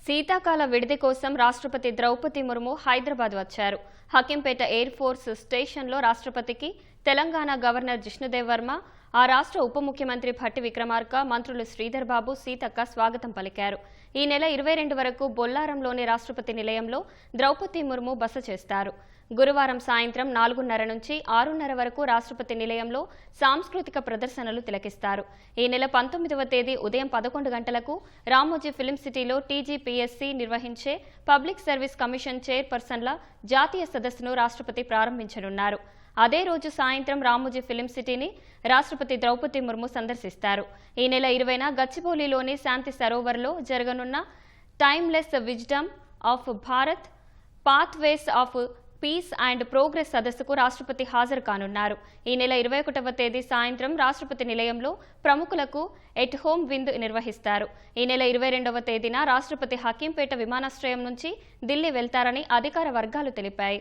శీతాకాల విడిది కోసం రాష్ట్రపతి ద్రౌపది ముర్ము హైదరాబాద్ వచ్చారు. హకీంపేట ఎయిర్ ఫోర్స్ స్టేషన్లో రాష్ట్రపతికి తెలంగాణ గవర్నర్ జిష్ణుదేవ్ వర్మ, ఆ రాష్ట్ర ఉప ముఖ్యమంత్రి భట్టి విక్రమార్క, మంత్రులు శ్రీధర్ బాబు, సీతక్క స్వాగతం పలికారు. ఈ నెల 22 వరకు బొల్లారంలోని రాష్ట్రపతి నిలయంలో ద్రౌపది ముర్ము బస చేస్తారు. గురువారం సాయంత్రం 4:30 నుంచి 6:30 వరకు రాష్ట్రపతి నిలయంలో సాంస్కృతిక ప్రదర్శనలు తిలకిస్తారు. ఈ నెల 19వ తేదీ ఉదయం 11 గంటలకు రామోజీ ఫిల్మ్ సిటీలో టీజీపీఎస్సీ నిర్వహించే పబ్లిక్ సర్వీస్ కమిషన్ చైర్పర్సన్ల జాతీయ సదస్సును రాష్ట్రపతి ప్రారంభించనున్నారు. అదే రోజు సాయంత్రం రామోజీ ఫిల్మ్ సిటీని రాష్ట్రపతి ద్రౌపది ముర్ము సందర్శిస్తారు. ఈ నెల 20న గచ్చిబౌలిలోని శాంతి సరోవర్లో జరగనున్న timeless wisdom of Bharat pathways of piece and progress సదస్సుకు రాష్ట్రపతి హాజరు కానున్నారు. ఈ నెల 21వ తేదీ సాయంత్రం రాష్ట్రపతి నిలయంలో ప్రముఖులకు ఎట్ హోమ్ విందు నిర్వహిస్తారు. ఈ నెల 22వ తేదీన రాష్ట్రపతి హకీంపేట విమానాశ్రయం నుంచి ఢిల్లీ వెళ్తారని అధికార వర్గాలు తెలిపాయి.